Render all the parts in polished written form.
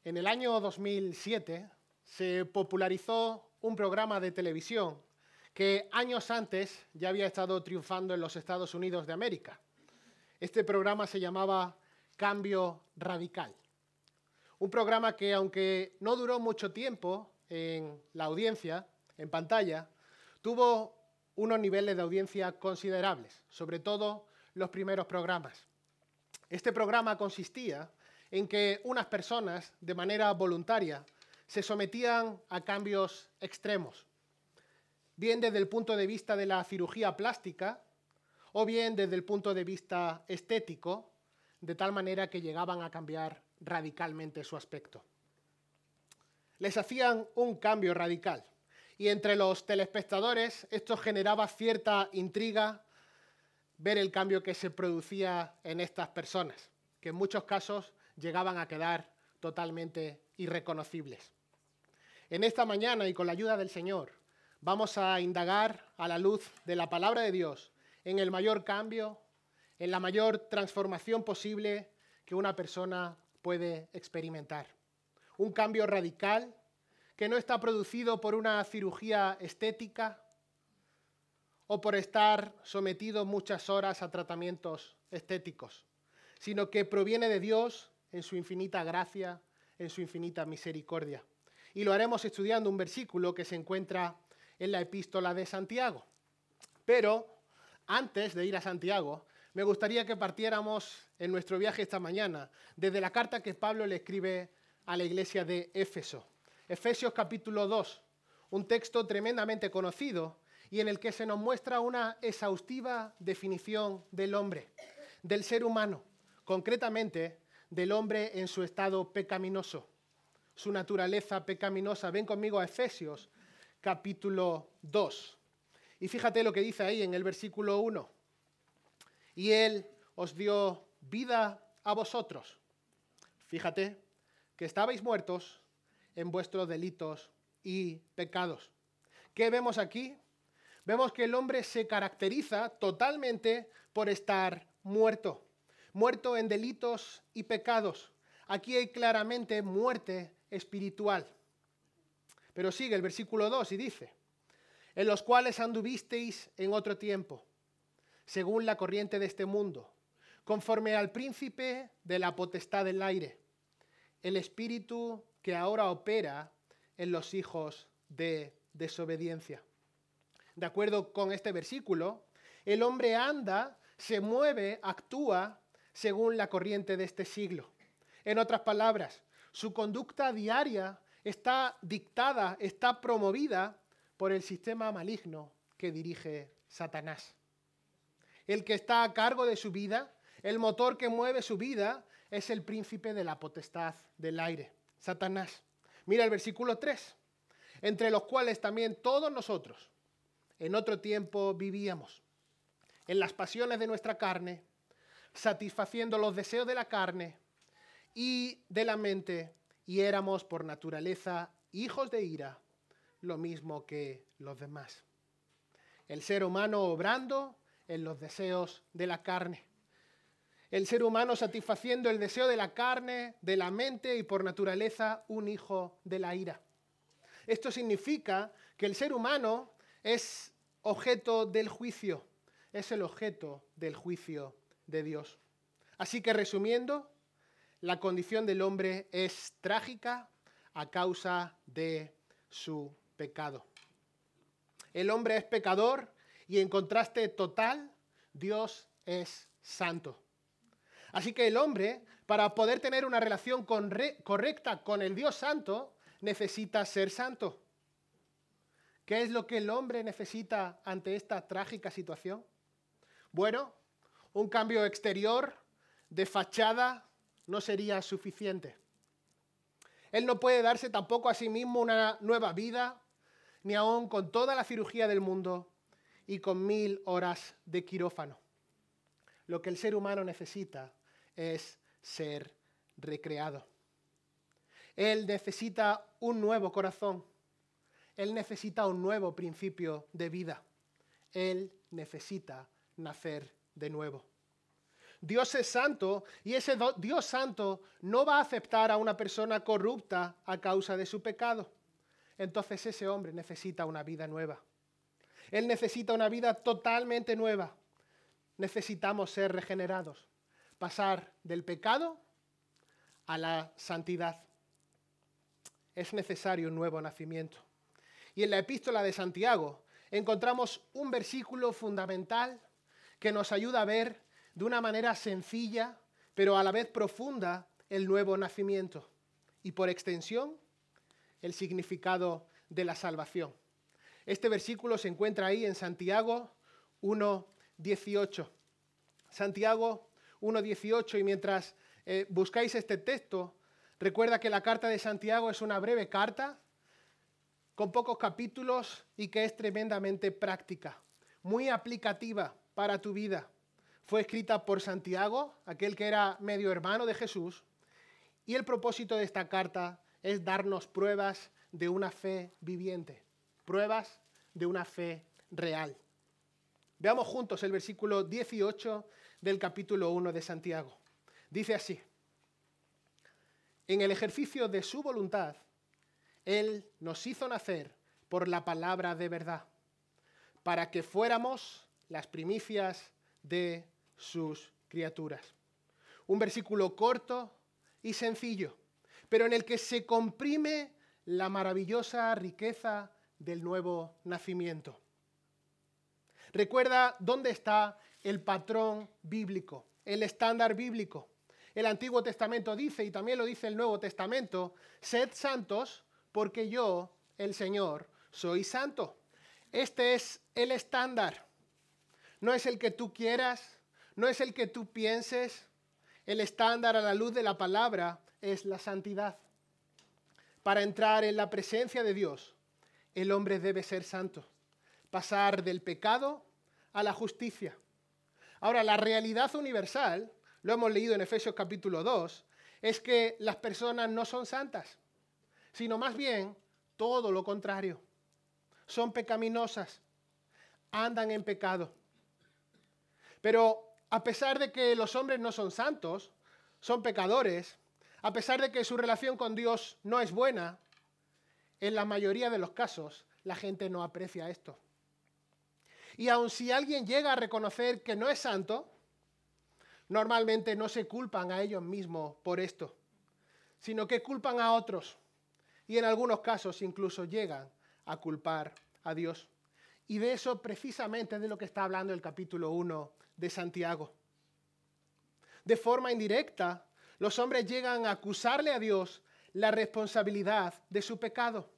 En el año 2007 se popularizó un programa de televisión que años antes ya había estado triunfando en los Estados Unidos de América. Este programa se llamaba Cambio Radical. Un programa que, aunque no duró mucho tiempo en la audiencia, en pantalla, tuvo unos niveles de audiencia considerables, sobre todo los primeros programas. Este programa consistía en que unas personas, de manera voluntaria, se sometían a cambios extremos, bien desde el punto de vista de la cirugía plástica o bien desde el punto de vista estético, de tal manera que llegaban a cambiar radicalmente su aspecto. Les hacían un cambio radical y entre los telespectadores esto generaba cierta intriga ver el cambio que se producía en estas personas, que en muchos casos llegaban a quedar totalmente irreconocibles. En esta mañana y con la ayuda del Señor vamos a indagar a la luz de la palabra de Dios en el mayor cambio, en la mayor transformación posible que una persona puede experimentar. Un cambio radical que no está producido por una cirugía estética o por estar sometido muchas horas a tratamientos estéticos, sino que proviene de Dios en su infinita gracia, en su infinita misericordia. Y lo haremos estudiando un versículo que se encuentra en la epístola de Santiago. Pero antes de ir a Santiago, me gustaría que partiéramos en nuestro viaje esta mañana desde la carta que Pablo le escribe a la iglesia de Éfeso. Efesios capítulo 2, un texto tremendamente conocido y en el que se nos muestra una exhaustiva definición del hombre, del ser humano, concretamente del hombre en su estado pecaminoso, su naturaleza pecaminosa. Ven conmigo a Efesios capítulo 2. Y fíjate lo que dice ahí en el versículo 1. Y Él os dio vida a vosotros. Fíjate que estabais muertos en vuestros delitos y pecados. ¿Qué vemos aquí? Vemos que el hombre se caracteriza totalmente por estar muerto. Muerto en delitos y pecados. Aquí hay claramente muerte espiritual. Pero sigue el versículo 2 y dice: en los cuales anduvisteis en otro tiempo, según la corriente de este mundo, conforme al príncipe de la potestad del aire, el espíritu que ahora opera en los hijos de desobediencia. De acuerdo con este versículo, el hombre anda, se mueve, actúa según la corriente de este siglo. En otras palabras, su conducta diaria está dictada, está promovida por el sistema maligno que dirige Satanás. El que está a cargo de su vida, el motor que mueve su vida, es el príncipe de la potestad del aire, Satanás. Mira el versículo 3, entre los cuales también todos nosotros en otro tiempo vivíamos, en las pasiones de nuestra carne, satisfaciendo los deseos de la carne y de la mente, y éramos por naturaleza hijos de ira, lo mismo que los demás. El ser humano obrando en los deseos de la carne. El ser humano satisfaciendo el deseo de la carne, de la mente y por naturaleza un hijo de la ira. Esto significa que el ser humano es objeto del juicio, es el objeto del juicio de Dios. Así que resumiendo, la condición del hombre es trágica a causa de su pecado. El hombre es pecador y en contraste total, Dios es santo. Así que el hombre, para poder tener una relación correcta con el Dios santo, necesita ser santo. ¿Qué es lo que el hombre necesita ante esta trágica situación? Bueno, un cambio exterior de fachada no sería suficiente. Él no puede darse tampoco a sí mismo una nueva vida, ni aun con toda la cirugía del mundo y con 1000 horas de quirófano. Lo que el ser humano necesita es ser recreado. Él necesita un nuevo corazón. Él necesita un nuevo principio de vida. Él necesita nacer de nuevo. Dios es santo y ese Dios santo no va a aceptar a una persona corrupta a causa de su pecado. Entonces ese hombre necesita una vida nueva. Él necesita una vida totalmente nueva. Necesitamos ser regenerados, pasar del pecado a la santidad. Es necesario un nuevo nacimiento. Y en la epístola de Santiago encontramos un versículo fundamental que nos ayuda a ver de una manera sencilla, pero a la vez profunda, el nuevo nacimiento y por extensión el significado de la salvación. Este versículo se encuentra ahí en Santiago 1:18. Santiago 1:18, y mientras buscáis este texto, recuerda que la carta de Santiago es una breve carta con pocos capítulos y que es tremendamente práctica, muy aplicativa para tu vida. Fue escrita por Santiago, aquel que era medio hermano de Jesús, y el propósito de esta carta es darnos pruebas de una fe viviente, pruebas de una fe real. Veamos juntos el versículo 18 del capítulo 1 de Santiago. Dice así: en el ejercicio de su voluntad, Él nos hizo nacer por la palabra de verdad, para que fuéramos las primicias de sus criaturas. Un versículo corto y sencillo, pero en el que se comprime la maravillosa riqueza del nuevo nacimiento. Recuerda dónde está el patrón bíblico, el estándar bíblico. El Antiguo Testamento dice, y también lo dice el Nuevo Testamento, sed santos porque yo, el Señor, soy santo. Este es el estándar. No es el que tú quieras, no es el que tú pienses. El estándar a la luz de la palabra es la santidad. Para entrar en la presencia de Dios, el hombre debe ser santo, pasar del pecado a la justicia. Ahora, la realidad universal, lo hemos leído en Efesios capítulo 2, es que las personas no son santas, sino más bien todo lo contrario. Son pecaminosas, andan en pecado. Pero a pesar de que los hombres no son santos, son pecadores, a pesar de que su relación con Dios no es buena, en la mayoría de los casos la gente no aprecia esto. Y aun si alguien llega a reconocer que no es santo, normalmente no se culpan a ellos mismos por esto, sino que culpan a otros. Y en algunos casos incluso llegan a culpar a Dios. Y de eso precisamente es de lo que está hablando el capítulo 1 de Santiago. De forma indirecta, los hombres llegan a acusarle a Dios la responsabilidad de su pecado.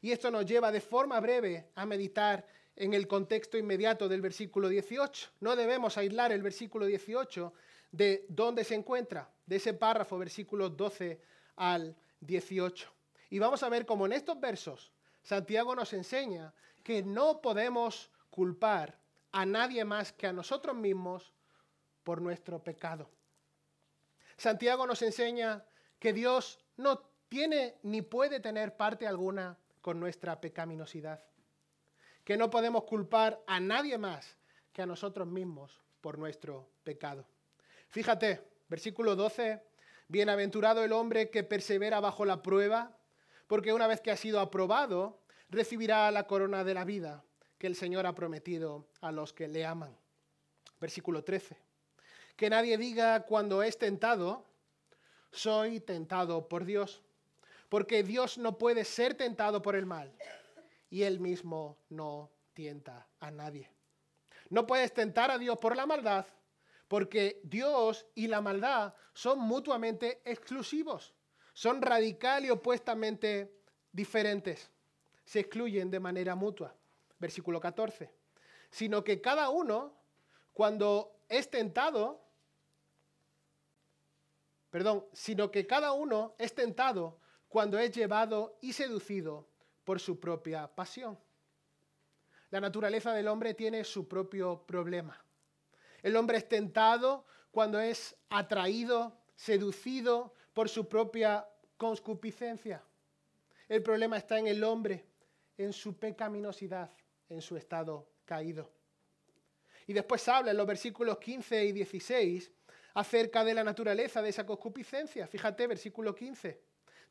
Y esto nos lleva de forma breve a meditar en el contexto inmediato del versículo 18. No debemos aislar el versículo 18 de dónde se encuentra, de ese párrafo, versículos 12 al 18. Y vamos a ver cómo en estos versos Santiago nos enseña que no podemos culpar a nadie más que a nosotros mismos por nuestro pecado. Santiago nos enseña que Dios no tiene ni puede tener parte alguna con nuestra pecaminosidad, que no podemos culpar a nadie más que a nosotros mismos por nuestro pecado. Fíjate, versículo 12, bienaventurado el hombre que persevera bajo la prueba, porque una vez que ha sido aprobado, recibirá la corona de la vida que el Señor ha prometido a los que le aman. Versículo 13. Que nadie diga cuando es tentado, soy tentado por Dios, porque Dios no puede ser tentado por el mal, y Él mismo no tienta a nadie. No puedes tentar a Dios por la maldad, porque Dios y la maldad son mutuamente exclusivos, son radical y opuestamente diferentes, se excluyen de manera mutua. Versículo 14. Sino que cada uno, cuando es tentado, cuando es llevado y seducido por su propia pasión. La naturaleza del hombre tiene su propio problema. El hombre es tentado cuando es atraído, seducido por su propia concupiscencia. El problema está en el hombre, en su pecaminosidad, en su estado caído. Y después habla en los versículos 15 y 16 acerca de la naturaleza de esa concupiscencia. Fíjate, versículo 15.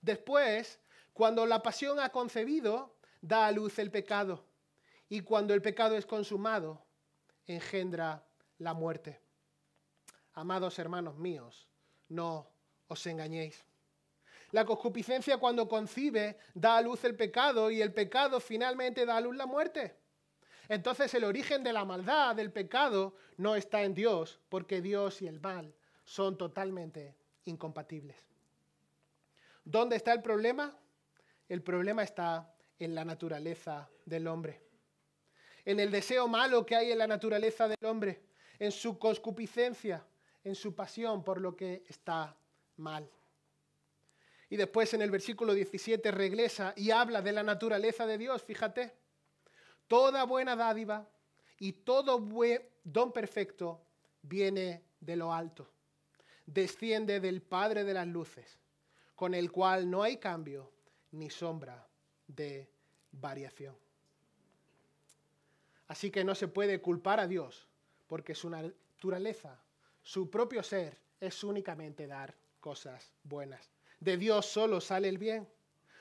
Después, cuando la pasión ha concebido, da a luz el pecado. Y cuando el pecado es consumado, engendra la muerte. Amados hermanos míos, no os engañéis. La concupiscencia cuando concibe da a luz el pecado y el pecado finalmente da a luz la muerte. Entonces el origen de la maldad, del pecado, no está en Dios, porque Dios y el mal son totalmente incompatibles. ¿Dónde está el problema? El problema está en la naturaleza del hombre. En el deseo malo que hay en la naturaleza del hombre, en su concupiscencia, en su pasión por lo que está mal. Y después en el versículo 17 regresa y habla de la naturaleza de Dios, fíjate. Toda buena dádiva y todo buen don perfecto viene de lo alto. Desciende del Padre de las luces, con el cual no hay cambio ni sombra de variación. Así que no se puede culpar a Dios, porque su naturaleza, su propio ser, es únicamente dar cosas buenas. De Dios solo sale el bien.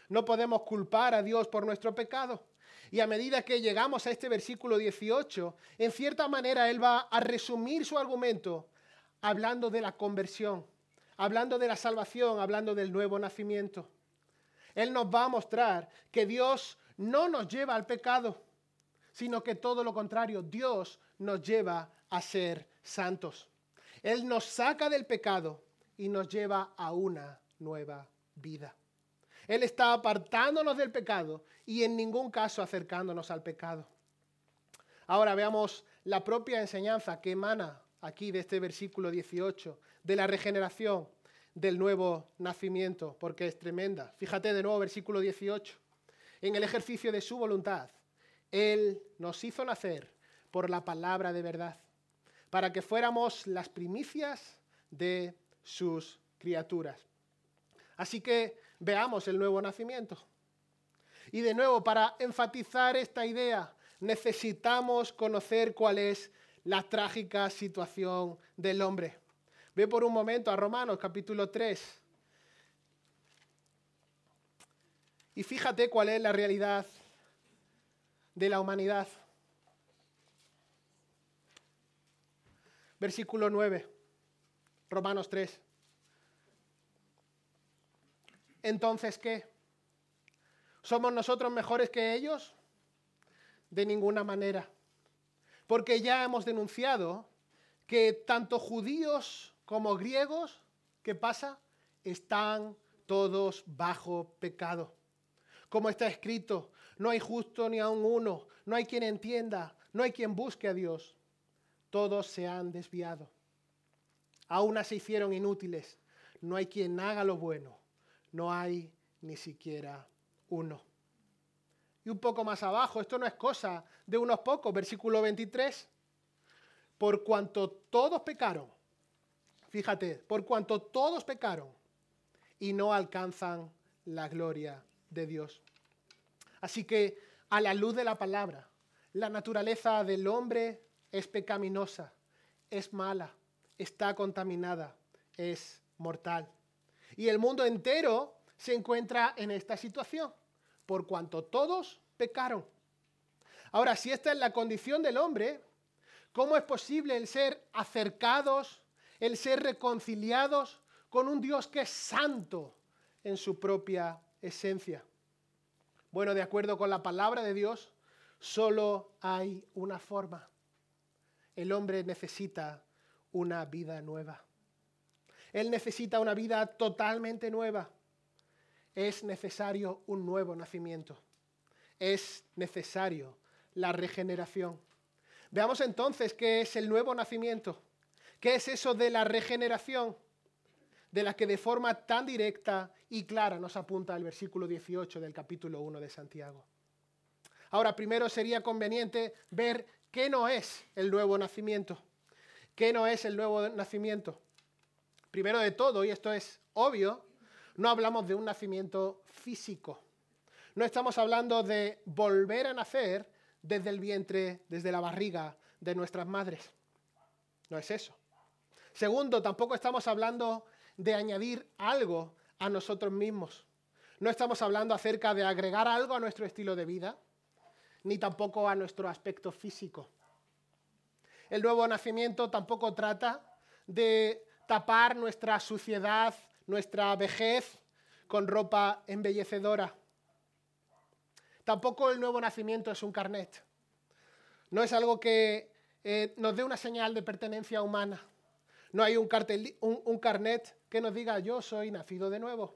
No podemos culpar a Dios por nuestro pecado. Y a medida que llegamos a este versículo 18, en cierta manera Él va a resumir su argumento hablando de la conversión, hablando de la salvación, hablando del nuevo nacimiento. Él nos va a mostrar que Dios no nos lleva al pecado, sino que todo lo contrario, Dios nos lleva a ser santos. Él nos saca del pecado y nos lleva a una nueva vida. Él está apartándonos del pecado y en ningún caso acercándonos al pecado. Ahora veamos la propia enseñanza que emana aquí de este versículo 18, de la regeneración, del nuevo nacimiento, porque es tremenda. Fíjate de nuevo versículo 18. En el ejercicio de su voluntad, Él nos hizo nacer por la palabra de verdad, para que fuéramos las primicias de sus criaturas. Así que veamos el nuevo nacimiento. Y de nuevo, para enfatizar esta idea, necesitamos conocer cuál es la trágica situación del hombre. Ve por un momento a Romanos capítulo 3 y fíjate cuál es la realidad de la humanidad. Versículo 9, Romanos 3. Entonces, ¿qué? ¿Somos nosotros mejores que ellos? De ninguna manera. Porque ya hemos denunciado que tanto judíos como griegos, ¿qué pasa? Están todos bajo pecado. Como está escrito, no hay justo ni aun uno, no hay quien entienda, no hay quien busque a Dios. Todos se han desviado. A una se hicieron inútiles. No hay quien haga lo bueno. No hay ni siquiera uno. Y un poco más abajo, esto no es cosa de unos pocos, versículo 23. Por cuanto todos pecaron, fíjate, por cuanto todos pecaron y no alcanzan la gloria de Dios. Así que, a la luz de la palabra, la naturaleza del hombre es pecaminosa, es mala, está contaminada, es mortal. Y el mundo entero se encuentra en esta situación, por cuanto todos pecaron. Ahora, si esta es la condición del hombre, ¿cómo es posible el ser acercados, el ser reconciliados con un Dios que es santo en su propia esencia? Bueno, de acuerdo con la palabra de Dios, solo hay una forma. El hombre necesita una vida nueva. Él necesita una vida totalmente nueva. Es necesario un nuevo nacimiento. Es necesario la regeneración. Veamos entonces qué es el nuevo nacimiento. ¿Qué es eso de la regeneración? De la que de forma tan directa y clara nos apunta el versículo 18 del capítulo 1 de Santiago. Ahora, primero sería conveniente ver qué no es el nuevo nacimiento. ¿Qué no es el nuevo nacimiento? Primero de todo, y esto es obvio, no hablamos de un nacimiento físico. No estamos hablando de volver a nacer desde el vientre, desde la barriga de nuestras madres. No es eso. Segundo, tampoco estamos hablando de añadir algo a nosotros mismos. No estamos hablando acerca de agregar algo a nuestro estilo de vida, ni tampoco a nuestro aspecto físico. El nuevo nacimiento tampoco trata de tapar nuestra suciedad, nuestra vejez con ropa embellecedora. Tampoco el nuevo nacimiento es un carnet. No es algo que nos dé una señal de pertenencia humana. No hay un carnet que nos diga yo soy nacido de nuevo.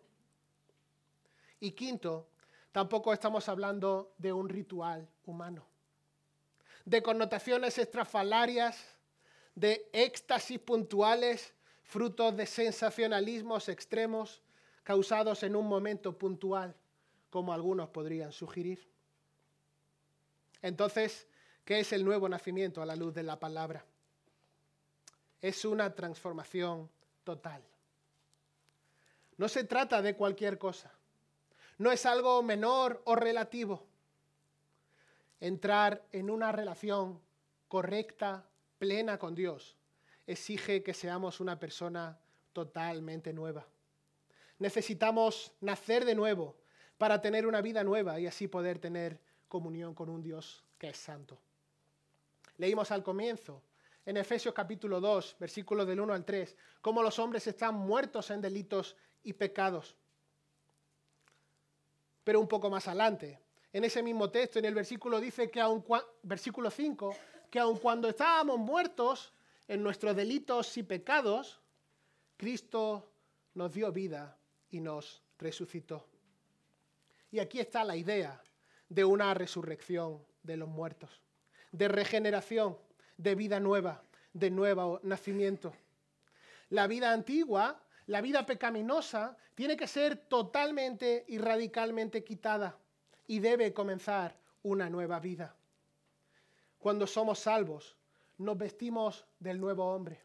Y quinto, tampoco estamos hablando de un ritual humano, de connotaciones estrafalarias, de éxtasis puntuales, frutos de sensacionalismos extremos causados en un momento puntual, como algunos podrían sugerir. Entonces, ¿qué es el nuevo nacimiento a la luz de la palabra? Es una transformación total. No se trata de cualquier cosa. No es algo menor o relativo. Entrar en una relación correcta, plena con Dios, exige que seamos una persona totalmente nueva. Necesitamos nacer de nuevo para tener una vida nueva y así poder tener comunión con un Dios que es santo. Leímos al comienzo, en Efesios capítulo 2, versículos del 1 al 3, cómo los hombres están muertos en delitos y pecados. Pero un poco más adelante, en ese mismo texto, en el versículo dice que versículo 5, que aun cuando estábamos muertos en nuestros delitos y pecados, Cristo nos dio vida y nos resucitó. Y aquí está la idea de una resurrección de los muertos, de regeneración, de vida nueva, de nuevo nacimiento. La vida antigua, la vida pecaminosa, tiene que ser totalmente y radicalmente quitada y debe comenzar una nueva vida. Cuando somos salvos, nos vestimos del nuevo hombre.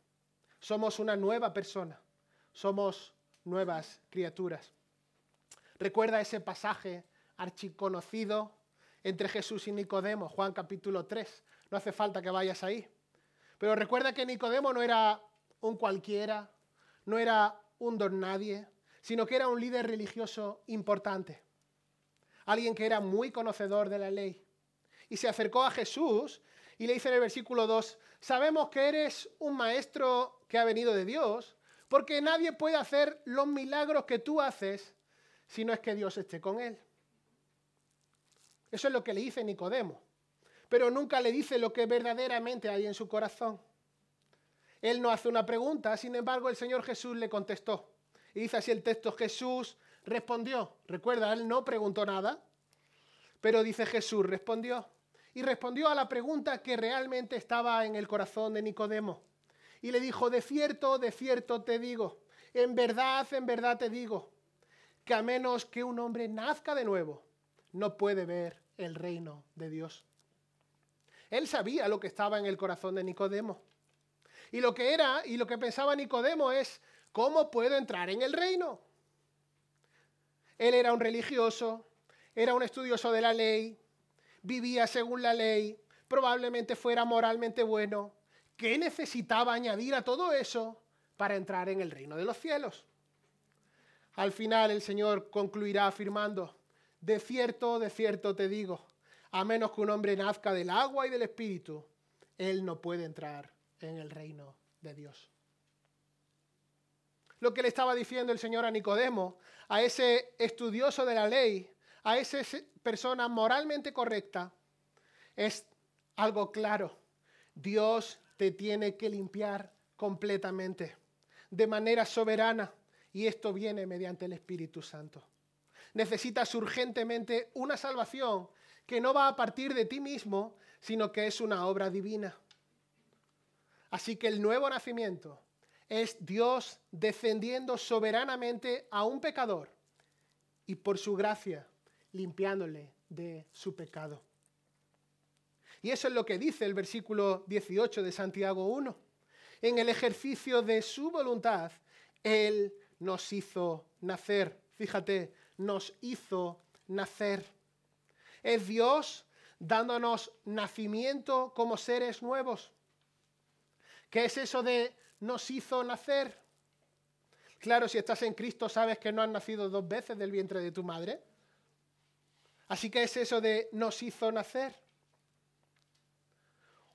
Somos una nueva persona. Somos nuevas criaturas. Recuerda ese pasaje archiconocido entre Jesús y Nicodemo, Juan capítulo 3. No hace falta que vayas ahí. Pero recuerda que Nicodemo no era un cualquiera, no era un don nadie, sino que era un líder religioso importante. Alguien que era muy conocedor de la ley. Y se acercó a Jesús y le dice en el versículo 2, sabemos que eres un maestro que ha venido de Dios, porque nadie puede hacer los milagros que tú haces si no es que Dios esté con él. Eso es lo que le dice Nicodemo, pero nunca le dice lo que verdaderamente hay en su corazón. Él no hace una pregunta, sin embargo el Señor Jesús le contestó. Y dice así el texto, Jesús respondió. Recuerda, él no preguntó nada, pero dice Jesús respondió. Y respondió a la pregunta que realmente estaba en el corazón de Nicodemo. Y le dijo, de cierto te digo, en verdad te digo, que a menos que un hombre nazca de nuevo, no puede ver el reino de Dios. Él sabía lo que estaba en el corazón de Nicodemo. Y lo que pensaba Nicodemo es, ¿cómo puedo entrar en el reino? Él era un religioso, era un estudioso de la ley, vivía según la ley, probablemente fuera moralmente bueno. ¿Qué necesitaba añadir a todo eso para entrar en el reino de los cielos? Al final el Señor concluirá afirmando, de cierto te digo, a menos que un hombre nazca del agua y del Espíritu, él no puede entrar en el reino de Dios. Lo que le estaba diciendo el Señor a Nicodemo, a ese estudioso de la ley, a esa persona moralmente correcta, es algo claro. Dios te tiene que limpiar completamente, de manera soberana, y esto viene mediante el Espíritu Santo. Necesitas urgentemente una salvación que no va a partir de ti mismo, sino que es una obra divina. Así que el nuevo nacimiento es Dios defendiendo soberanamente a un pecador y por su gracia limpiándole de su pecado. Y eso es lo que dice el versículo 18 de Santiago 1. En el ejercicio de su voluntad, Él nos hizo nacer. Fíjate, nos hizo nacer. Es Dios dándonos nacimiento como seres nuevos. ¿Qué es eso de nos hizo nacer. Claro, si estás en Cristo sabes que no has nacido 2 veces del vientre de tu madre. Así que es eso de nos hizo nacer.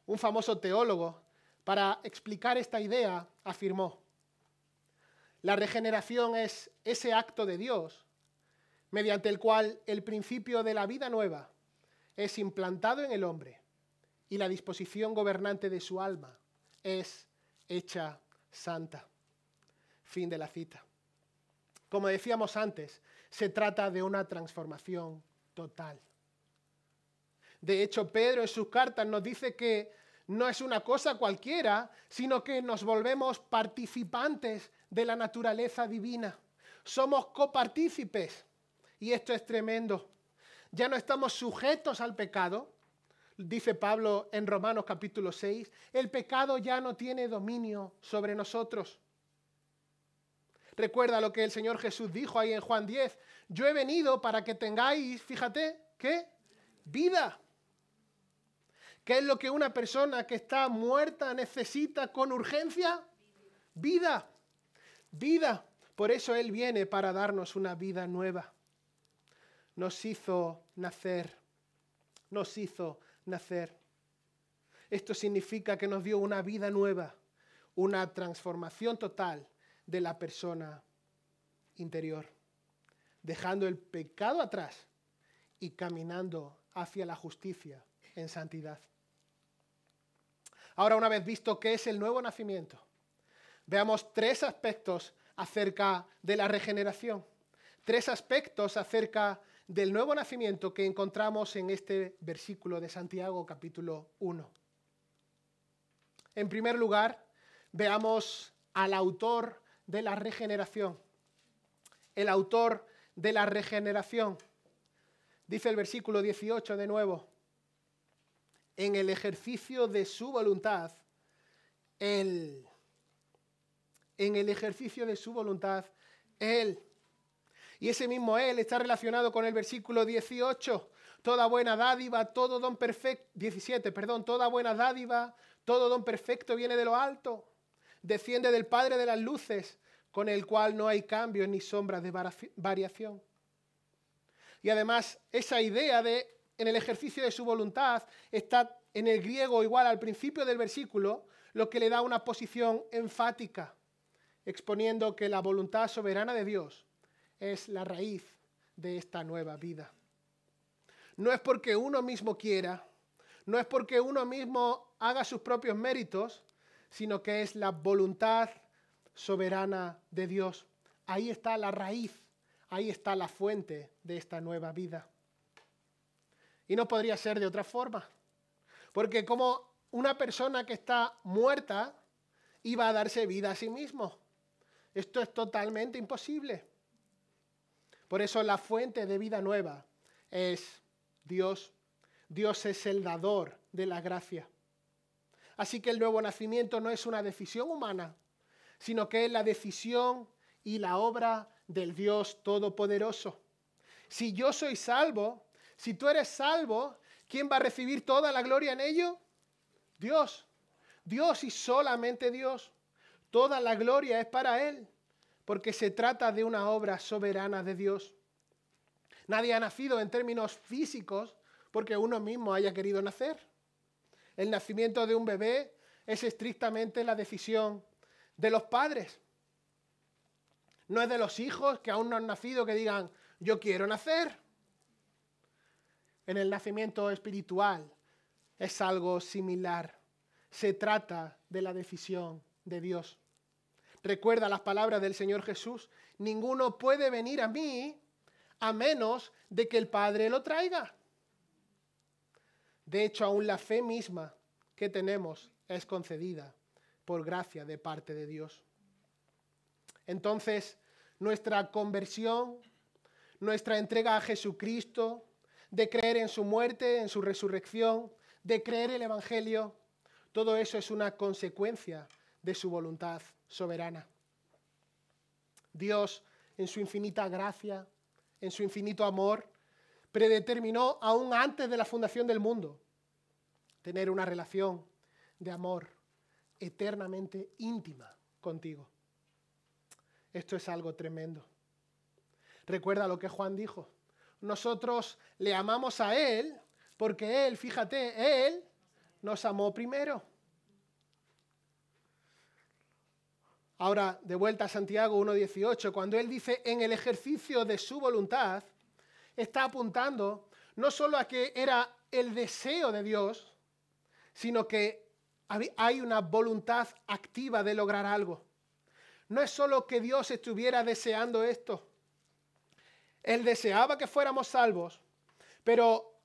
Un famoso teólogo, para explicar esta idea, afirmó: la regeneración es ese acto de Dios mediante el cual el principio de la vida nueva es implantado en el hombre y la disposición gobernante de su alma es hecha santa. Fin de la cita. Como decíamos antes, se trata de una transformación total. De hecho, Pedro en sus cartas nos dice que no es una cosa cualquiera, sino que nos volvemos participantes de la naturaleza divina. Somos copartícipes. Y esto es tremendo. Ya no estamos sujetos al pecado. Dice Pablo en Romanos capítulo 6, el pecado ya no tiene dominio sobre nosotros. Recuerda lo que el Señor Jesús dijo ahí en Juan 10. Yo he venido para que tengáis, fíjate, ¿qué? Vida. ¿Qué es lo que una persona que está muerta necesita con urgencia? Vida. Vida. Por eso Él viene para darnos una vida nueva. Nos hizo nacer. Nos hizo nacer. Esto significa que nos dio una vida nueva, una transformación total de la persona interior, dejando el pecado atrás y caminando hacia la justicia en santidad. Ahora, una vez visto qué es el nuevo nacimiento, veamos 3 aspectos acerca de la regeneración, 3 aspectos acerca del nuevo nacimiento que encontramos en este versículo de Santiago capítulo 1. En primer lugar, veamos al autor de la regeneración. El autor de la regeneración. Dice el versículo 18 de nuevo. En el ejercicio de su voluntad, Él. En el ejercicio de su voluntad, Él. Y ese mismo Él está relacionado con el versículo 18. Toda buena dádiva, todo don perfecto, 17, perdón, toda buena dádiva, todo don perfecto viene de lo alto. Desciende del Padre de las luces, con el cual no hay cambios ni sombras de variación. Y además, esa idea de en el ejercicio de su voluntad está en el griego igual al principio del versículo, lo que le da una posición enfática, exponiendo que la voluntad soberana de Dios es la raíz de esta nueva vida. No es porque uno mismo quiera, no es porque uno mismo haga sus propios méritos, sino que es la voluntad soberana de Dios. Ahí está la raíz, ahí está la fuente de esta nueva vida. Y no podría ser de otra forma, porque como una persona que está muerta iba a darse vida a sí mismo. Esto es totalmente imposible. Por eso la fuente de vida nueva es Dios. Dios es el dador de la gracia. Así que el nuevo nacimiento no es una decisión humana, sino que es la decisión y la obra del Dios Todopoderoso. Si yo soy salvo, si tú eres salvo, ¿quién va a recibir toda la gloria en ello? Dios. Dios y solamente Dios. Toda la gloria es para Él, porque se trata de una obra soberana de Dios. Nadie ha nacido en términos físicos porque uno mismo haya querido nacer. El nacimiento de un bebé es estrictamente la decisión de los padres. No es de los hijos que aún no han nacido que digan, yo quiero nacer. En el nacimiento espiritual es algo similar. Se trata de la decisión de Dios. Recuerda las palabras del Señor Jesús. Ninguno puede venir a mí a menos de que el Padre lo traiga. De hecho, aún la fe misma que tenemos es concedida por gracia de parte de Dios. Entonces, nuestra conversión, nuestra entrega a Jesucristo, de creer en su muerte, en su resurrección, de creer el Evangelio, todo eso es una consecuencia de su voluntad soberana. Dios, en su infinita gracia, en su infinito amor, predeterminó aún antes de la fundación del mundo tener una relación de amor eternamente íntima contigo. Esto es algo tremendo. Recuerda lo que Juan dijo. Nosotros le amamos a Él porque Él, fíjate, Él nos amó primero. Ahora, de vuelta a Santiago 1:18, cuando Él dice en el ejercicio de su voluntad, está apuntando no solo a que era el deseo de Dios, sino que hay una voluntad activa de lograr algo. No es solo que Dios estuviera deseando esto. Él deseaba que fuéramos salvos, pero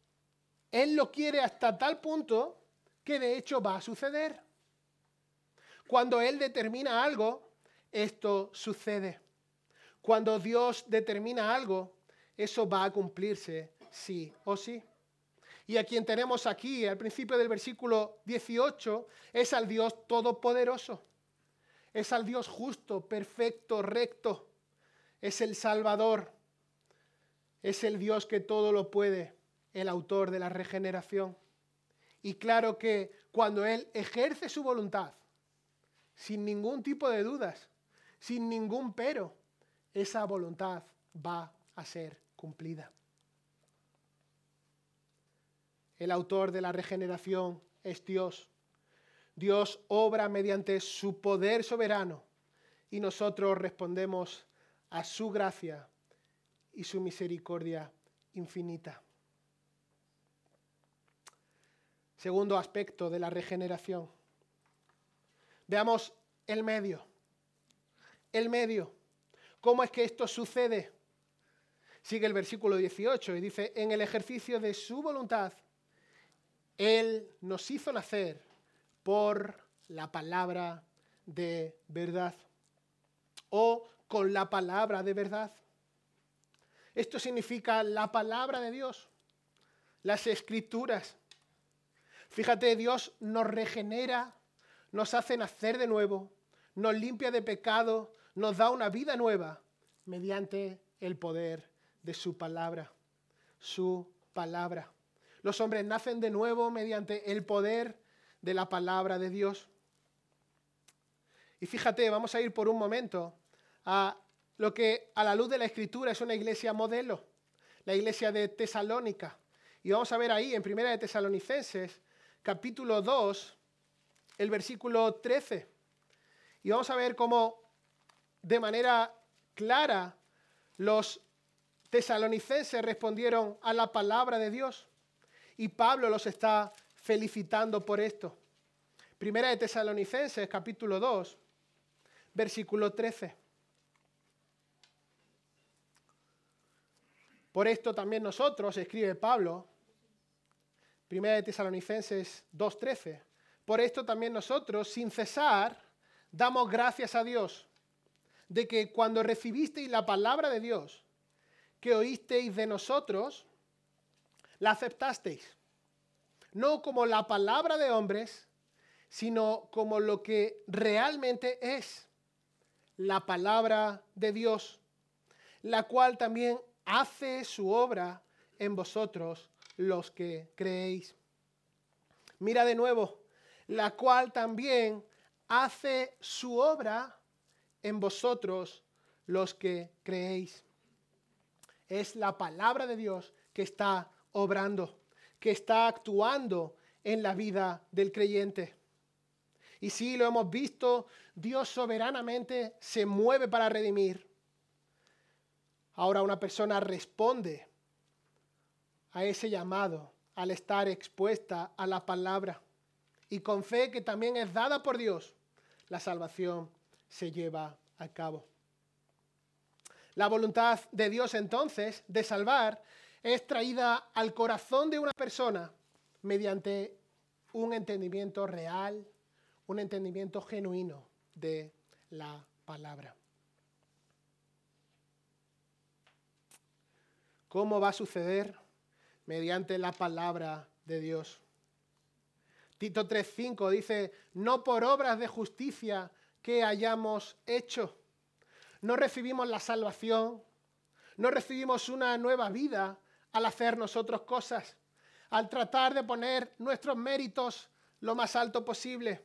Él lo quiere hasta tal punto que de hecho va a suceder. Cuando Él determina algo, esto sucede. Cuando Dios determina algo, eso va a cumplirse sí o sí. Y a quien tenemos aquí, al principio del versículo 18, es al Dios todopoderoso. Es al Dios justo, perfecto, recto. Es el Salvador. Es el Dios que todo lo puede, el autor de la regeneración. Y claro que cuando Él ejerce su voluntad, sin ningún tipo de dudas, sin ningún pero, esa voluntad va a ser cumplida. El autor de la regeneración es Dios. Dios obra mediante su poder soberano y nosotros respondemos a su gracia y su misericordia infinita. Segundo aspecto de la regeneración. Veamos el medio. El medio. ¿Cómo es que esto sucede? Sigue el versículo 18 y dice, en el ejercicio de su voluntad, Él nos hizo nacer por la palabra de verdad. O con la palabra de verdad. Esto significa la palabra de Dios, las Escrituras. Fíjate, Dios nos regenera, nos hace nacer de nuevo, nos limpia de pecado, nos da una vida nueva mediante el poder de su palabra. Su palabra. Los hombres nacen de nuevo mediante el poder de la palabra de Dios. Y fíjate, vamos a ir por un momento a lo que a la luz de la Escritura es una iglesia modelo, la iglesia de Tesalónica. Y vamos a ver ahí en 1 de Tesalonicenses, capítulo 2, el versículo 13. Y vamos a ver cómo de manera clara los tesalonicenses respondieron a la palabra de Dios. Y Pablo los está felicitando por esto. 1 de Tesalonicenses, capítulo 2, versículo 13. Por esto también nosotros, escribe Pablo, 1 de Tesalonicenses 2:13, por esto también nosotros, sin cesar, damos gracias a Dios, de que cuando recibisteis la palabra de Dios, que oísteis de nosotros, la aceptasteis, no como la palabra de hombres, sino como lo que realmente es la palabra de Dios, la cual también hace su obra en vosotros los que creéis. Mira de nuevo, la cual también hace su obra en vosotros los que creéis. Es la palabra de Dios que está obrando, que está actuando en la vida del creyente. Y sí, lo hemos visto, Dios soberanamente se mueve para redimir. Ahora una persona responde a ese llamado al estar expuesta a la palabra. Y con fe que también es dada por Dios, la salvación se lleva a cabo. La voluntad de Dios entonces de salvar es traída al corazón de una persona mediante un entendimiento real, un entendimiento genuino de la palabra. ¿Cómo va a suceder? Mediante la palabra de Dios. Tito 3:5 dice, no por obras de justicia que hayamos hecho. No recibimos la salvación, no recibimos una nueva vida al hacer nosotros cosas, al tratar de poner nuestros méritos lo más alto posible,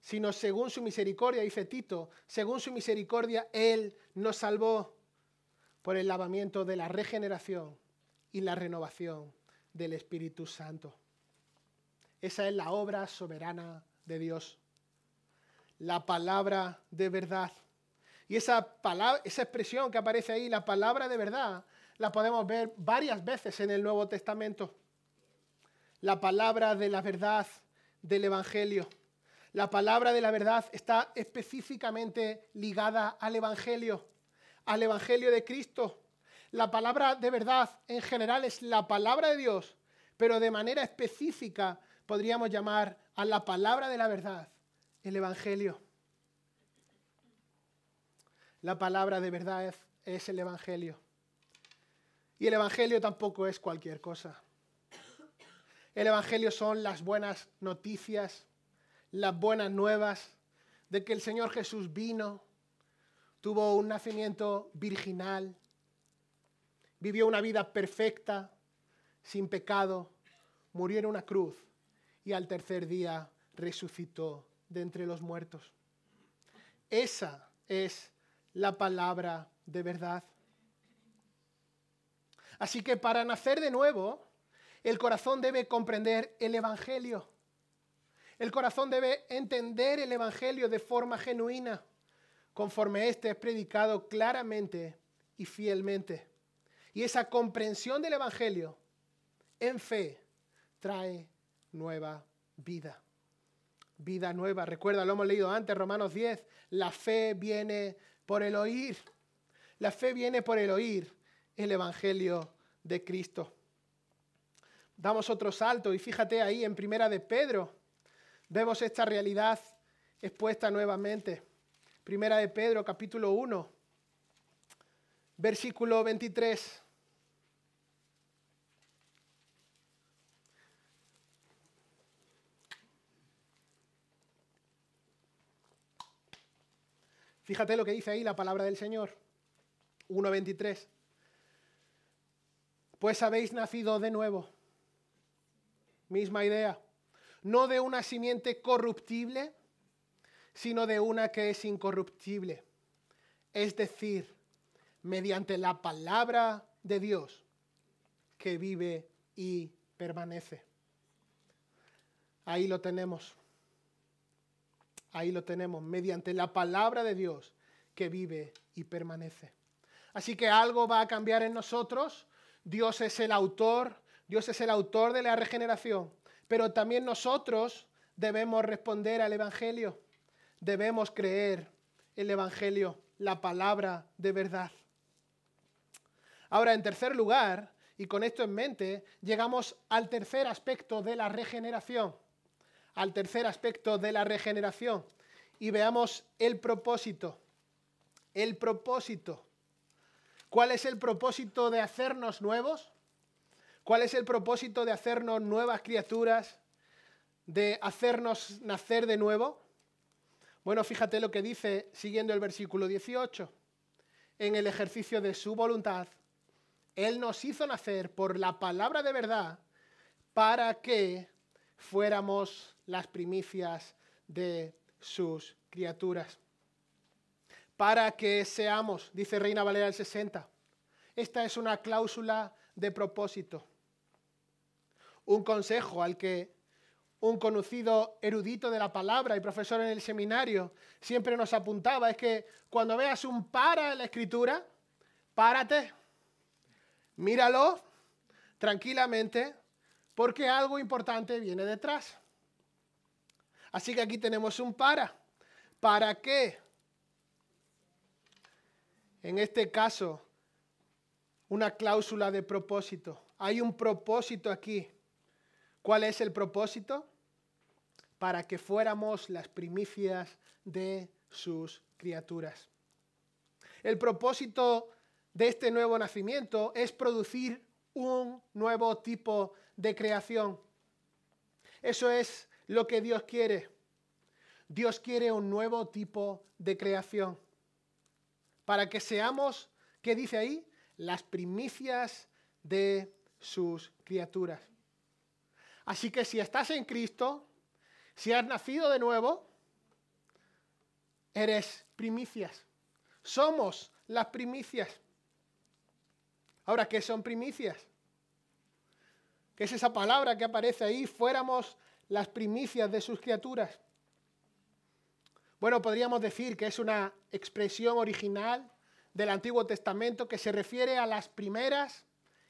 sino según su misericordia, dice Tito, según su misericordia Él nos salvó por el lavamiento de la regeneración y la renovación del Espíritu Santo. Esa es la obra soberana de Dios, la palabra de verdad. Y esa expresión que aparece ahí, la palabra de verdad, la podemos ver varias veces en el Nuevo Testamento. La palabra de la verdad del Evangelio. La palabra de la verdad está específicamente ligada al Evangelio de Cristo. La palabra de verdad en general es la palabra de Dios, pero de manera específica podríamos llamar a la palabra de la verdad el Evangelio. La palabra de verdad es el Evangelio. Y el Evangelio tampoco es cualquier cosa. El Evangelio son las buenas noticias, las buenas nuevas de que el Señor Jesús vino, tuvo un nacimiento virginal, vivió una vida perfecta, sin pecado, murió en una cruz y al tercer día resucitó de entre los muertos. Esa es la palabra de verdad. Así que para nacer de nuevo, el corazón debe comprender el Evangelio. El corazón debe entender el Evangelio de forma genuina, conforme éste es predicado claramente y fielmente. Y esa comprensión del Evangelio en fe trae nueva vida. Vida nueva. Recuerda, lo hemos leído antes, Romanos 10. La fe viene por el oír. La fe viene por el oír el Evangelio de Cristo. Damos otro salto y fíjate ahí en Primera de Pedro. Vemos esta realidad expuesta nuevamente. Primera de Pedro, capítulo 1, versículo 23. Fíjate lo que dice ahí la palabra del Señor. 1:23. Pues habéis nacido de nuevo. Misma idea. No de una simiente corruptible, sino de una que es incorruptible. Es decir, mediante la palabra de Dios que vive y permanece. Ahí lo tenemos. Ahí lo tenemos, mediante la palabra de Dios que vive y permanece. Así que algo va a cambiar en nosotros. Dios es el autor de la regeneración, pero también nosotros debemos responder al Evangelio. Debemos creer el Evangelio, la palabra de verdad. Ahora, en tercer lugar, y con esto en mente, llegamos al tercer aspecto de la regeneración. Al tercer aspecto de la regeneración. Y veamos el propósito. El propósito. ¿Cuál es el propósito de hacernos nuevos? ¿Cuál es el propósito de hacernos nuevas criaturas? ¿De hacernos nacer de nuevo? Bueno, fíjate lo que dice siguiendo el versículo 18. En el ejercicio de su voluntad, Él nos hizo nacer por la palabra de verdad para que fuéramos las primicias de sus criaturas. Para que seamos, dice Reina Valera del 60. Esta es una cláusula de propósito. Un consejo al que un conocido erudito de la palabra y profesor en el seminario siempre nos apuntaba es que cuando veas un para en la escritura, párate, míralo tranquilamente, porque algo importante viene detrás. Así que aquí tenemos un para. ¿Para qué? En este caso, una cláusula de propósito. Hay un propósito aquí. ¿Cuál es el propósito? Para que fuéramos las primicias de sus criaturas. El propósito de este nuevo nacimiento es producir un nuevo tipo de creación. Eso es lo que Dios quiere. Dios quiere un nuevo tipo de creación. Para que seamos, ¿qué dice ahí? Las primicias de sus criaturas. Así que si estás en Cristo, si has nacido de nuevo, eres primicias. Somos las primicias. Ahora, ¿qué son primicias? ¿Qué es esa palabra que aparece ahí? Fuéramos las primicias de sus criaturas. Bueno, podríamos decir que es una expresión original del Antiguo Testamento que se refiere a las primeras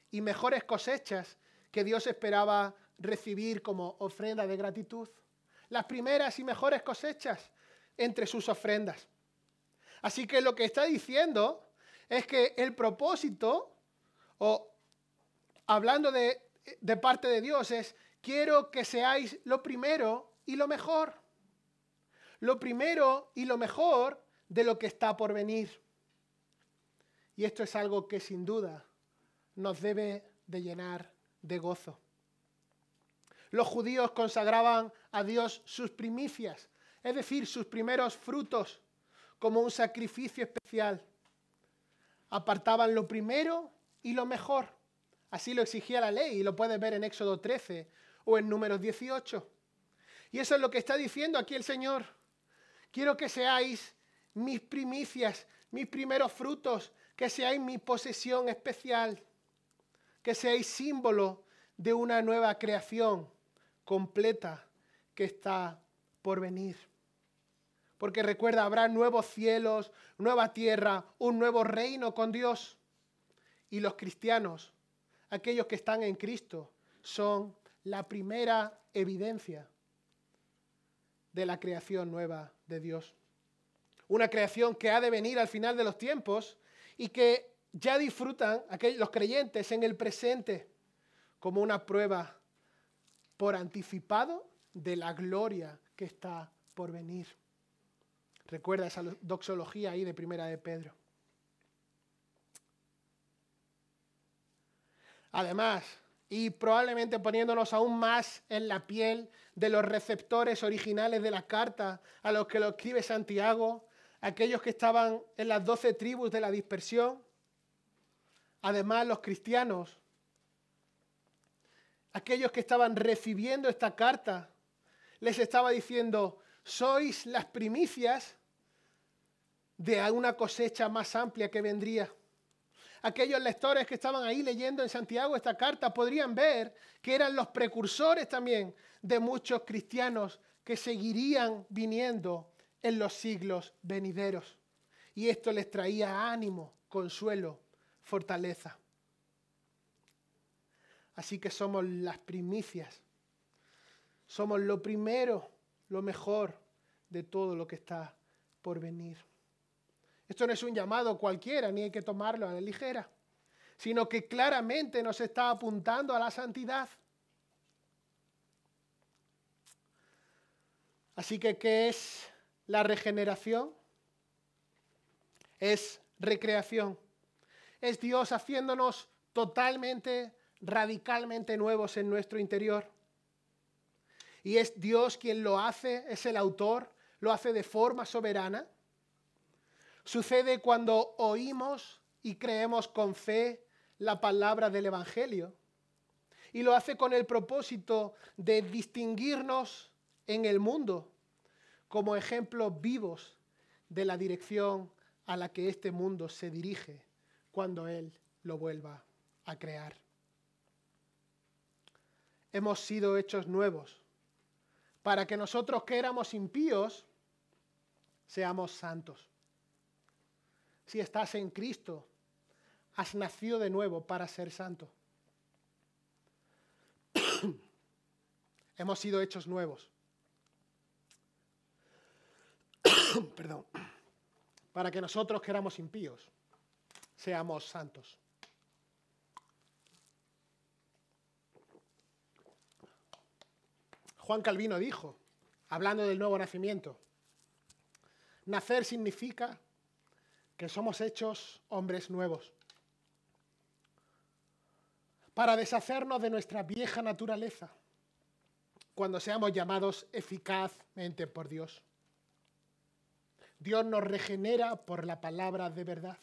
y mejores cosechas que Dios esperaba recibir como ofrenda de gratitud. Las primeras y mejores cosechas entre sus ofrendas. Así que lo que está diciendo es que el propósito, o hablando de parte de Dios, es: quiero que seáis lo primero y lo mejor. Lo primero y lo mejor de lo que está por venir. Y esto es algo que sin duda nos debe de llenar de gozo. Los judíos consagraban a Dios sus primicias, es decir, sus primeros frutos, como un sacrificio especial. Apartaban lo primero y lo mejor. Así lo exigía la ley, y lo puedes ver en Éxodo 13 o en Números 18. Y eso es lo que está diciendo aquí el Señor. Quiero que seáis mis primicias, mis primeros frutos, que seáis mi posesión especial, que seáis símbolo de una nueva creación completa que está por venir. Porque recuerda, habrá nuevos cielos, nueva tierra, un nuevo reino con Dios. Y los cristianos, aquellos que están en Cristo, son la primera evidencia de la creación nueva de Dios. Una creación que ha de venir al final de los tiempos y que ya disfrutan los creyentes en el presente como una prueba por anticipado de la gloria que está por venir. Recuerda esa doxología ahí de Primera de Pedro. Además, y probablemente poniéndonos aún más en la piel de los receptores originales de la carta a los que lo escribe Santiago, aquellos que estaban en las 12 tribus de la dispersión, además los cristianos, aquellos que estaban recibiendo esta carta, les estaba diciendo: sois las primicias de una cosecha más amplia que vendría. Aquellos lectores que estaban ahí leyendo en Santiago esta carta podrían ver que eran los precursores también de muchos cristianos que seguirían viniendo en los siglos venideros. Y esto les traía ánimo, consuelo, fortaleza. Así que somos las primicias. Somos lo primero, lo mejor de todo lo que está por venir. Esto no es un llamado cualquiera, ni hay que tomarlo a la ligera, sino que claramente nos está apuntando a la santidad. Así que, ¿qué es la regeneración? Es recreación. Es Dios haciéndonos totalmente, radicalmente nuevos en nuestro interior. Y es Dios quien lo hace, es el autor, lo hace de forma soberana. Sucede cuando oímos y creemos con fe la palabra del Evangelio. Y lo hace con el propósito de distinguirnos en el mundo como ejemplos vivos de la dirección a la que este mundo se dirige cuando Él lo vuelva a crear. Hemos sido hechos nuevos para que nosotros que éramos impíos seamos santos. Si estás en Cristo, has nacido de nuevo para ser santo. Hemos sido hechos nuevos. Perdón. Para que nosotros que éramos impíos seamos santos. Juan Calvino dijo, hablando del nuevo nacimiento: nacer significa que somos hechos hombres nuevos, para deshacernos de nuestra vieja naturaleza, cuando seamos llamados eficazmente por Dios. Dios nos regenera por la palabra de verdad,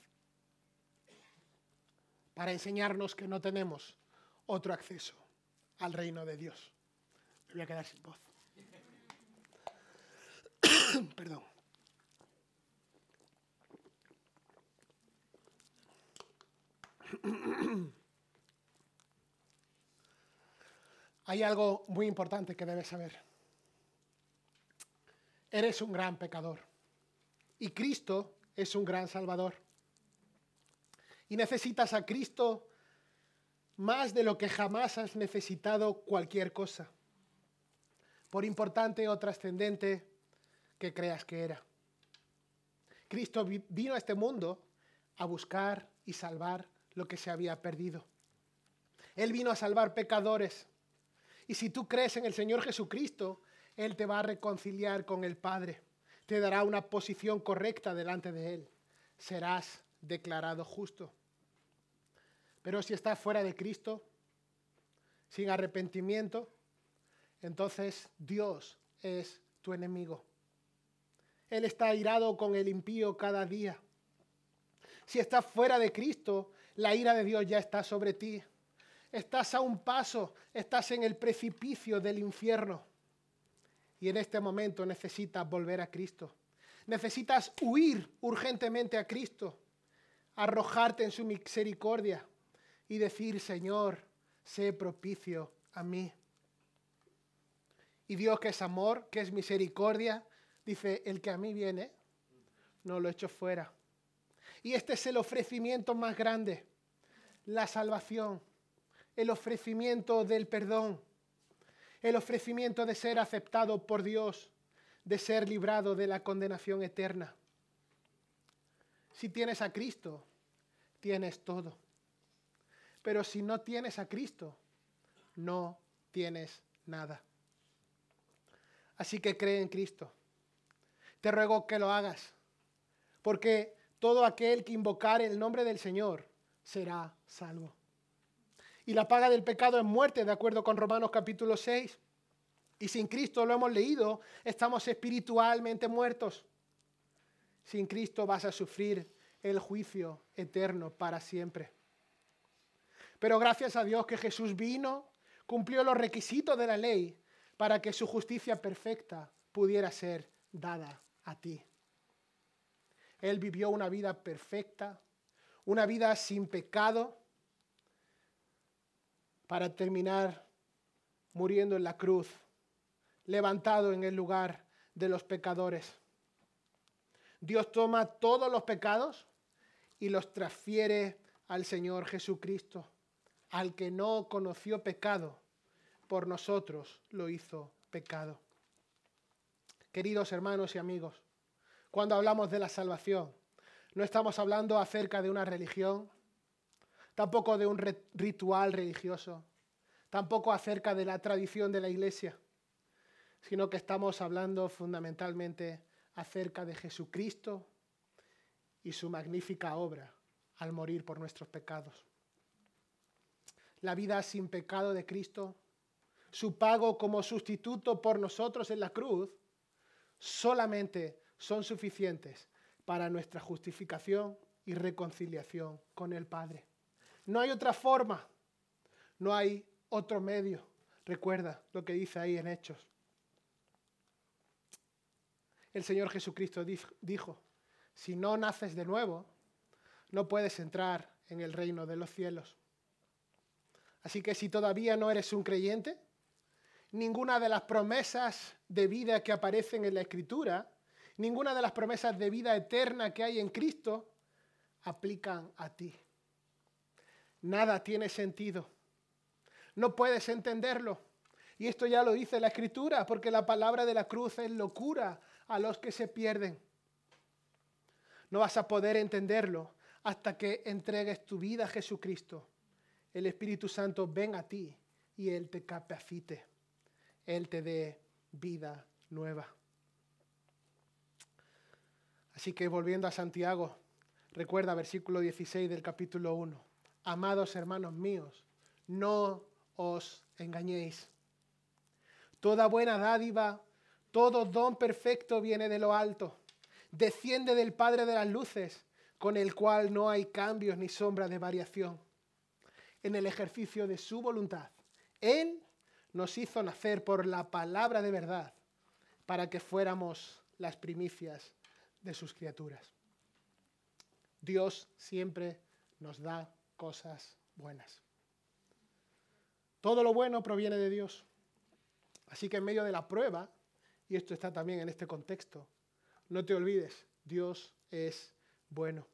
para enseñarnos que no tenemos otro acceso al reino de Dios. Me voy a quedar sin voz. Perdón. Hay algo muy importante que debes saber. Eres un gran pecador y Cristo es un gran Salvador. Y necesitas a Cristo más de lo que jamás has necesitado cualquier cosa, por importante o trascendente que creas que era. Cristo vino a este mundo a buscar y salvar lo que se había perdido. Él vino a salvar pecadores. Y si tú crees en el Señor Jesucristo, Él te va a reconciliar con el Padre. Te dará una posición correcta delante de Él. Serás declarado justo. Pero si estás fuera de Cristo, sin arrepentimiento, entonces Dios es tu enemigo. Él está airado con el impío cada día. Si estás fuera de Cristo, la ira de Dios ya está sobre ti. Estás a un paso, estás en el precipicio del infierno. Y en este momento necesitas volver a Cristo. Necesitas huir urgentemente a Cristo, arrojarte en su misericordia y decir, Señor, sé propicio a mí. Y Dios, que es amor, que es misericordia, dice, el que a mí viene, no lo echo fuera. Y este es el ofrecimiento más grande, la salvación, el ofrecimiento del perdón, el ofrecimiento de ser aceptado por Dios, de ser librado de la condenación eterna. Si tienes a Cristo, tienes todo. Pero si no tienes a Cristo, no tienes nada. Así que cree en Cristo. Te ruego que lo hagas, porque todo aquel que invocare el nombre del Señor será salvo. Y la paga del pecado es muerte, de acuerdo con Romanos capítulo 6. Y sin Cristo, lo hemos leído, estamos espiritualmente muertos. Sin Cristo vas a sufrir el juicio eterno para siempre. Pero gracias a Dios que Jesús vino, cumplió los requisitos de la ley para que su justicia perfecta pudiera ser dada a ti. Él vivió una vida perfecta, una vida sin pecado, para terminar muriendo en la cruz, levantado en el lugar de los pecadores. Dios toma todos los pecados y los transfiere al Señor Jesucristo, al que no conoció pecado, por nosotros lo hizo pecado. Queridos hermanos y amigos, cuando hablamos de la salvación, no estamos hablando acerca de una religión, tampoco de un ritual religioso, tampoco acerca de la tradición de la iglesia, sino que estamos hablando fundamentalmente acerca de Jesucristo y su magnífica obra al morir por nuestros pecados. La vida sin pecado de Cristo, su pago como sustituto por nosotros en la cruz, solamente son suficientes para nuestra justificación y reconciliación con el Padre. No hay otra forma, no hay otro medio. Recuerda lo que dice ahí en Hechos. El Señor Jesucristo dijo, si no naces de nuevo, no puedes entrar en el reino de los cielos. Así que si todavía no eres un creyente, ninguna de las promesas de vida que aparecen en la Escritura, ninguna de las promesas de vida eterna que hay en Cristo, aplican a ti. Nada tiene sentido. No puedes entenderlo. Y esto ya lo dice la Escritura, porque la palabra de la cruz es locura a los que se pierden. No vas a poder entenderlo hasta que entregues tu vida a Jesucristo. El Espíritu Santo ven a ti y Él te capacite. Él te dé vida nueva. Así que volviendo a Santiago, recuerda versículo 16 del capítulo 1. Amados hermanos míos, no os engañéis. Toda buena dádiva, todo don perfecto viene de lo alto. Desciende del Padre de las luces, con el cual no hay cambios ni sombra de variación. En el ejercicio de su voluntad, Él nos hizo nacer por la palabra de verdad, para que fuéramos las primicias de sus criaturas. Dios siempre nos da cosas buenas. Todo lo bueno proviene de Dios. Así que en medio de la prueba, y esto está también en este contexto, no te olvides, Dios es bueno.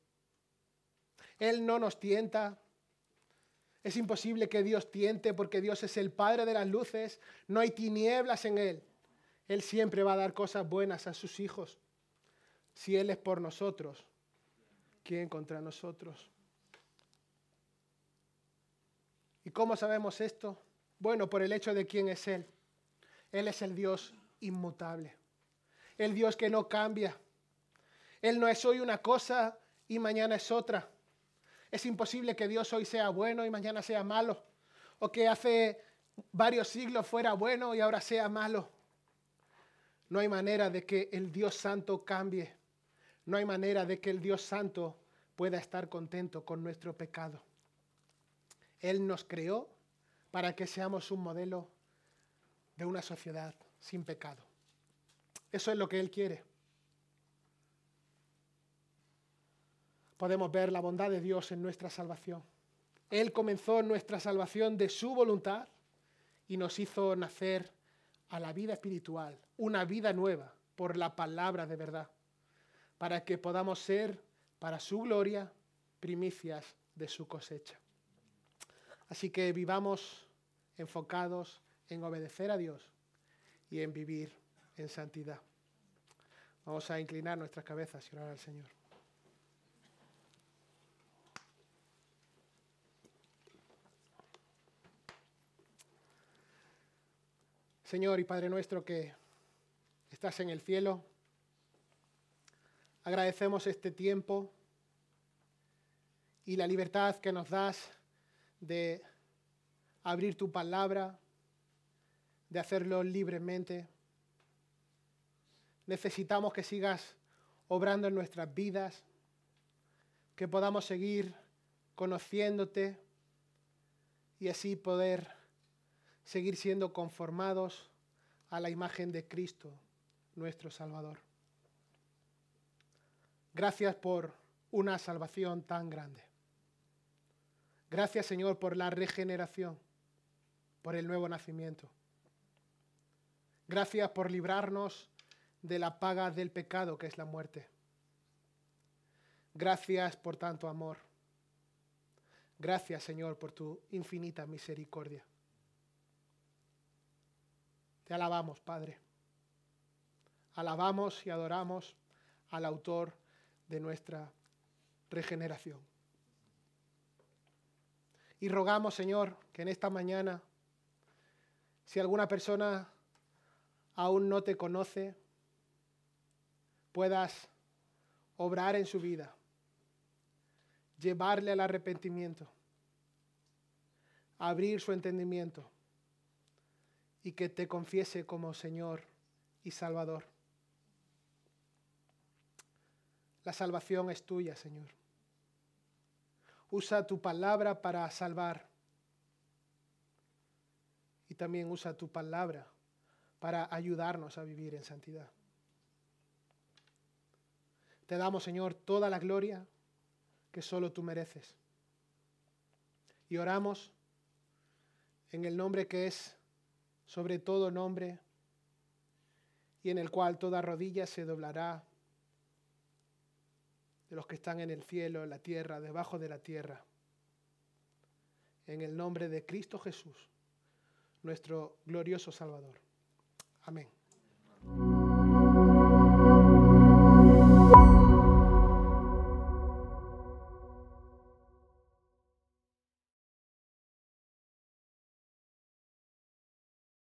Él no nos tienta. Es imposible que Dios tiente porque Dios es el Padre de las luces. No hay tinieblas en Él. Él siempre va a dar cosas buenas a sus hijos. Si Él es por nosotros, ¿quién contra nosotros? ¿Y cómo sabemos esto? Bueno, por el hecho de quién es Él. Él es el Dios inmutable. El Dios que no cambia. Él no es hoy una cosa y mañana es otra. Es imposible que Dios hoy sea bueno y mañana sea malo. O que hace varios siglos fuera bueno y ahora sea malo. No hay manera de que el Dios Santo cambie. No hay manera de que el Dios Santo pueda estar contento con nuestro pecado. Él nos creó para que seamos un modelo de una sociedad sin pecado. Eso es lo que Él quiere. Podemos ver la bondad de Dios en nuestra salvación. Él comenzó nuestra salvación de su voluntad y nos hizo nacer a la vida espiritual, una vida nueva por la palabra de verdad, para que podamos ser, para su gloria, primicias de su cosecha. Así que vivamos enfocados en obedecer a Dios y en vivir en santidad. Vamos a inclinar nuestras cabezas y orar al Señor. Señor y Padre nuestro que estás en el cielo, agradecemos este tiempo y la libertad que nos das de abrir tu palabra, de hacerlo libremente. Necesitamos que sigas obrando en nuestras vidas, que podamos seguir conociéndote y así poder seguir siendo conformados a la imagen de Cristo, nuestro Salvador. Gracias por una salvación tan grande. Gracias, Señor, por la regeneración, por el nuevo nacimiento. Gracias por librarnos de la paga del pecado, que es la muerte. Gracias por tanto amor. Gracias, Señor, por tu infinita misericordia. Te alabamos, Padre. Alabamos y adoramos al autor de nuestra regeneración. Y rogamos, Señor, que en esta mañana, si alguna persona aún no te conoce, puedas obrar en su vida, llevarle al arrepentimiento, abrir su entendimiento y que te confiese como Señor y Salvador. La salvación es tuya, Señor. Usa tu palabra para salvar y también usa tu palabra para ayudarnos a vivir en santidad. Te damos, Señor, toda la gloria que solo tú mereces. Y oramos en el nombre que es sobre todo nombre y en el cual toda rodilla se doblará de los que están en el cielo, en la tierra, debajo de la tierra. En el nombre de Cristo Jesús, nuestro glorioso Salvador. Amén.